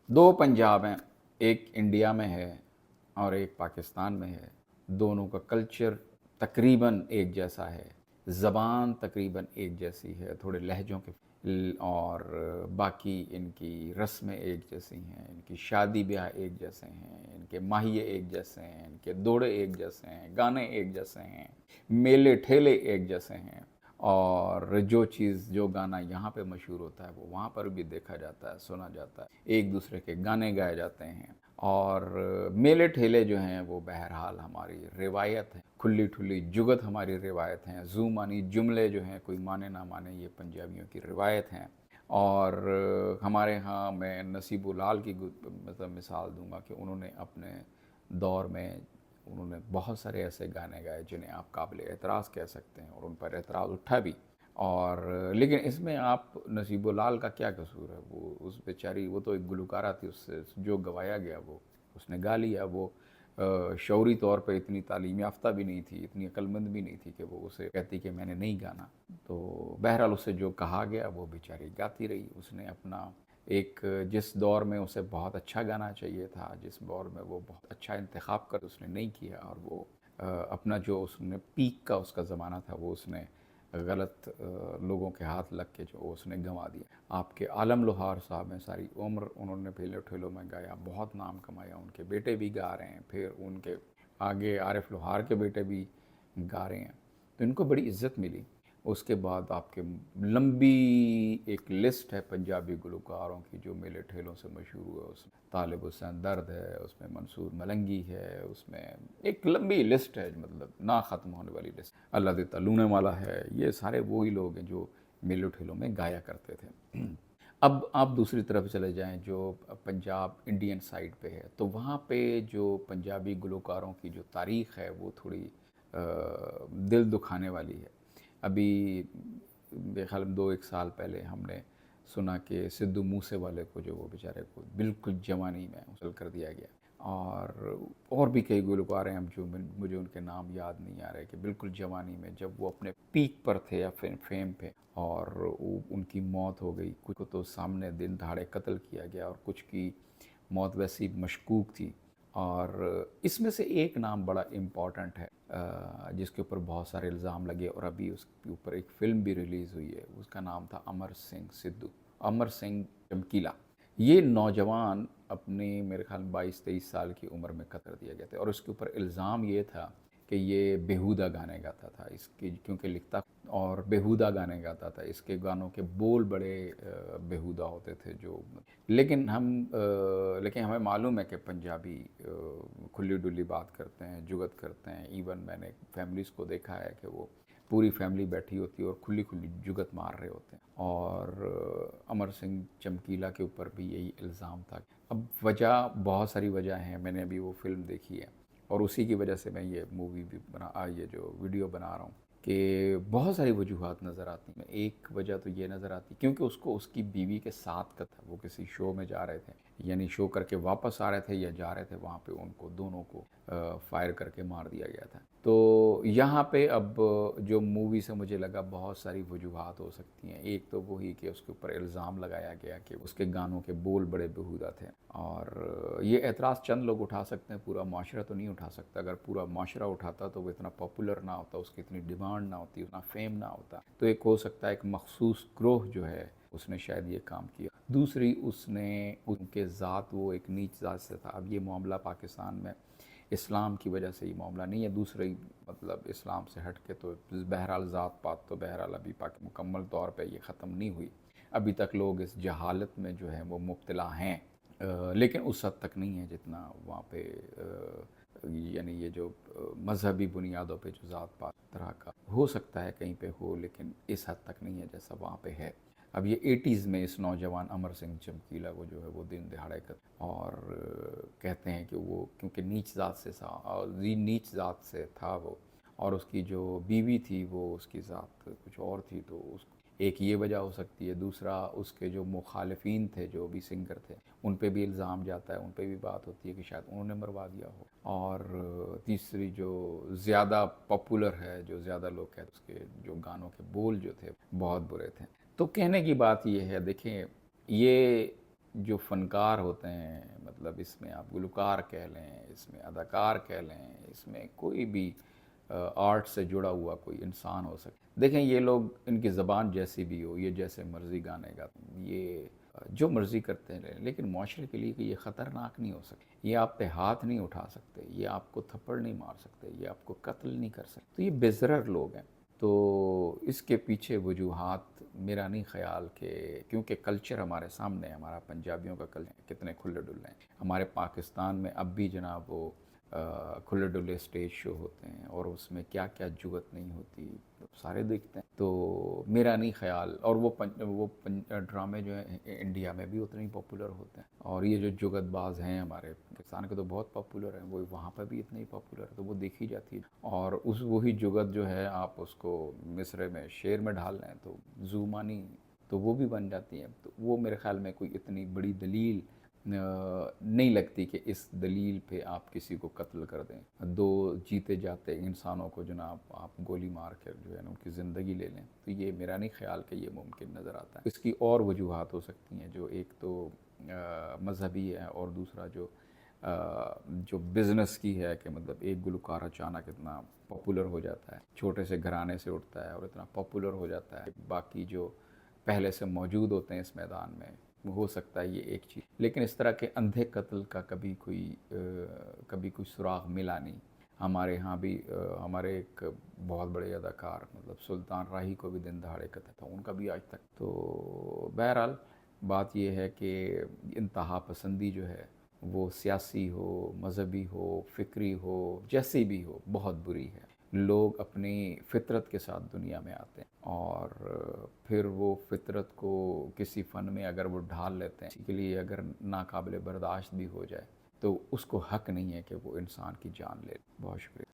दो पंजाब हैं, एक इंडिया में है और एक पाकिस्तान में है। दोनों का कल्चर तकरीबन एक जैसा है, ज़बान तकरीबन एक जैसी है, थोड़े लहजों के और बाकी इनकी रस्में एक जैसी हैं, इनकी शादी ब्याह एक जैसे हैं, इनके माहिए एक जैसे हैं, इनके दौड़े एक जैसे हैं, गाने एक जैसे हैं, मेले ठेले एक जैसे हैं। और जो चीज़ जो गाना यहाँ पे मशहूर होता है वो वहाँ पर भी देखा जाता है, सुना जाता है, एक दूसरे के गाने गाए जाते हैं। और मेले ठेले जो हैं वो बहरहाल हमारी रिवायत है, खुली ठुली जुगत हमारी रिवायत हैं। ज़ू मानी जुमले जो हैं, कोई माने ना माने, ये पंजाबियों की रिवायत हैं। और हमारे यहाँ मैं नसीबुल लाल की मतलब मिसाल दूंगा कि उन्होंने अपने दौर में उन्होंने बहुत सारे ऐसे गाने गाए जिन्हें आप काबिल एतराज़ कह सकते हैं, और उन पर एतराज़ उठा भी। और लेकिन इसमें आप नसीबुल लाल का क्या कसूर है? वो उस बेचारी, वो तो एक गुलकारा थी, उससे जो गवाया गया वो उसने गा लिया। वो शौरी तौर पे इतनी तालीम याफ्ता भी नहीं थी, इतनी अक्लमंद भी नहीं थी कि वो उसे कहती कि मैंने नहीं गाना। तो बहरहाल उससे जो कहा गया वो बेचारी गाती रही। उसने अपना एक, जिस दौर में उसे बहुत अच्छा गाना चाहिए था, जिस दौर में वो बहुत अच्छा इंतखाब कर, उसने नहीं किया। और वो अपना जो उसने पीक का उसका ज़माना था वो उसने गलत लोगों के हाथ लग के जो उसने गंवा दिया। आपके आलम लोहार साहब हैं, सारी उम्र उन्होंने फेलो ठेलो में गाया, बहुत नाम कमाया, उनके बेटे भी गा रहे हैं, फिर उनके आगे आरिफ लोहार के बेटे भी गा रहे हैं, तो इनको बड़ी इज्जत मिली। उसके बाद आपके लंबी एक लिस्ट है पंजाबी गुलकारों की जो मेले ठेलों से मशहूर हुए। उसमें तालिब हुसैन दर्द है, उसमें मंसूर मलंगी है, उसमें एक लंबी लिस्ट है, मतलब ना ख़त्म होने वाली लिस्ट। अल्लाह दिता लूने वाला है, ये सारे वही लोग हैं जो मेले ठेलों में गाया करते थे। अब आप दूसरी तरफ चले जाएं जो पंजाब इंडियन साइड पे है, तो वहाँ पे जो पंजाबी गुलकारों की जो तारीख़ है वो थोड़ी दिल दुखाने वाली है। अभी मेरे ख्याल में 2-1 साल पहले हमने सुना कि सिद्धू मूसे वाले को, जो वो बेचारे को बिल्कुल जवानी में मुसल कर दिया गया। और भी कई गुलकार हैं, हम जो मुझे उनके नाम याद नहीं आ रहे, कि बिल्कुल जवानी में जब वो अपने पीक पर थे या फेम पे, और उनकी मौत हो गई। कुछ को तो सामने दिन दहाड़े कत्ल किया गया, और कुछ की मौत वैसी मशकूक थी। और इसमें से एक नाम बड़ा इम्पॉर्टेंट है, जिसके ऊपर बहुत सारे इल्ज़ाम लगे, और अभी उसके ऊपर एक फ़िल्म भी रिलीज़ हुई है। उसका नाम था अमर सिंह सिद्धू, अमर सिंह चमकीला। ये नौजवान अपने मेरे ख्याल 22-23 साल की उम्र में कत्ल दिया गया था, और उसके ऊपर इल्ज़ाम ये था कि ये बेहुदा गाने गाता था, इसकी क्योंकि लिखता और बेहुदा गाने गाता था। इसके गानों के बोल बड़े बेहुदा होते थे। जो लेकिन हमें मालूम है कि पंजाबी खुली डुली बात करते हैं, जुगत करते हैं। इवन मैंने फैमिलीज़ को देखा है कि वो पूरी फैमिली बैठी होती है और खुली खुली जुगत मार रहे होते हैं। और अमर सिंह चमकीला के ऊपर भी यही इल्ज़ाम था। अब वजह, बहुत सारी वजह हैं, मैंने अभी वो फ़िल्म देखी है, और उसी की वजह से मैं ये मूवी भी ये जो वीडियो बना रहा हूँ, कि बहुत सारी वजूहत नज़र आती हैं। एक वजह तो ये नज़र आती क्योंकि उसको उसकी बीवी के साथ का था, वो किसी शो में जा रहे थे, यानी शो करके वापस आ रहे थे या जा रहे थे, वहाँ पे उनको दोनों को फायर करके मार दिया गया था। तो यहाँ पे अब जो मूवी से मुझे लगा बहुत सारी वजूहत हो सकती हैं। एक तो वही कि उसके ऊपर इल्ज़ाम लगाया गया कि उसके गानों के बोल बड़े बेहुदा थे, और ये एतराज़ चंद लोग उठा सकते हैं, पूरा माशरा तो नहीं उठा सकता। अगर पूरा माशरा उठाता तो वो इतना पॉपुलर ना होता, उसकी इतनी डिमांड ना होती, उतना फेम ना होता। तो एक हो सकता है एक मखसूस ग्रोह जो है उसने शायद ये काम किया। दूसरी, उसने उनके ज़ात, वो एक नीच ज़ात से था। अब ये मामला पाकिस्तान में इस्लाम की वजह से ये मामला नहीं है, दूसरी मतलब इस्लाम से हट के, तो बहरहाल ज़ात पात तो बहरहाल अभी मुकम्मल तौर पे ये ख़त्म नहीं हुई। अभी तक लोग इस जहालत में जो है वो मुब्तला हैं, लेकिन उस हद तक नहीं है जितना वहाँ पे यानी ये जो मजहबी बुनियादों पे जो ज़ात पात तरह का हो सकता है कहीं पे हो, लेकिन इस हद तक नहीं है जैसा वहाँ पे है। अब ये 80s में इस नौजवान अमर सिंह चमकीला को जो है वो दिन दिहाड़े कर, और कहते हैं कि वो क्योंकि नीच ज़ात से था, और नीच ज़ात से था वो, और उसकी जो बीवी थी वो उसकी ज़ात कुछ और थी, तो उस एक ये वजह हो सकती है। दूसरा, उसके जो मुखालिफिन थे, जो भी सिंगर थे, उन पे भी इल्ज़ाम जाता है, उन पे भी बात होती है कि शायद उन्होंने मरवा दिया हो। और तीसरी, जो ज़्यादा पॉपुलर है, जो ज़्यादा लोग कहते हैं, उसके जो गानों के बोल जो थे बहुत बुरे थे। तो कहने की बात ये है, देखें, ये جو فنکار ہوتے ہیں، مطلب اس میں آپ گلوکار کہہ لیں، اس میں اداکار کہہ لیں، اس میں کوئی بھی آرٹ سے جڑا ہوا کوئی انسان ہو سکے، دیکھیں یہ لوگ ان کی زبان جیسی بھی ہو، یہ جیسے مرضی گانے گاتے ہیں، یہ جو مرضی کرتے رہیں، لیکن معاشرے کے لیے کہ یہ خطرناک نہیں ہو سکتے، یہ آپ پہ ہاتھ نہیں اٹھا سکتے، یہ آپ کو تھپڑ نہیں مار سکتے، یہ آپ کو قتل نہیں کر سکتے، تو یہ بے ضرر لوگ ہیں۔ تو اس کے پیچھے وجوہات میرا نہیں خیال کہ، کیونکہ کلچر ہمارے سامنے ہے، ہمارا پنجابیوں کا کلچر کتنے کھلے ڈلے ہیں، ہمارے پاکستان میں اب بھی جناب وہ کھلے ڈلے اسٹیج شو ہوتے ہیں، اور اس میں کیا کیا جگت نہیں ہوتی سارے دیکھتے ہیں۔ تو میرا نہیں خیال، اور وہ ڈرامے جو ہیں انڈیا میں بھی اتنے ہی پاپولر ہوتے ہیں، اور یہ جو جگت باز ہیں ہمارے پاکستان کے تو بہت پاپولر ہیں، وہ وہاں پہ بھی اتنے ہی پاپولر ہے، تو وہ دیکھی جاتی ہے، اور وہی جگت جو ہے آپ اس کو مصرے میں شعر میں ڈھال لیں تو زومانی، تو وہ بھی بن جاتی ہیں، تو وہ میرے خیال میں کوئی اتنی بڑی دلیل نہیں لگتی کہ اس دلیل پہ آپ کسی کو قتل کر دیں، دو جیتے جاتے انسانوں کو جناب آپ گولی مار کر جو ہے نا ان کی زندگی لے لیں، تو یہ میرا نہیں خیال کہ یہ ممکن نظر آتا ہے۔ اس کی اور وجوہات ہو سکتی ہیں، جو ایک تو مذہبی ہے، اور دوسرا جو بزنس کی ہے، کہ مطلب ایک گلوکار اچانک اتنا پاپولر ہو جاتا ہے، چھوٹے سے گھرانے سے اٹھتا ہے اور اتنا پاپولر ہو جاتا ہے، باقی جو پہلے سے موجود ہوتے ہیں اس میدان میں، ہو سکتا ہے یہ ایک چیز، لیکن اس طرح کے اندھے قتل کا کبھی کوئی سراغ ملا نہیں۔ ہمارے ہاں بھی ہمارے ایک بہت بڑے اداکار مطلب سلطان راہی کو بھی دن دہاڑے قتل تھا، ان کا بھی آج تک۔ تو بہرحال بات یہ ہے کہ انتہا پسندی جو ہے وہ سیاسی ہو، مذہبی ہو، فکری ہو، جیسی بھی ہو، بہت بری ہے۔ لوگ اپنی فطرت کے ساتھ دنیا میں آتے ہیں، اور پھر وہ فطرت کو کسی فن میں اگر وہ ڈھال لیتے ہیں، اسی کے لیے اگر ناقابل برداشت بھی ہو جائے، تو اس کو حق نہیں ہے کہ وہ انسان کی جان لے۔ بہت شکریہ۔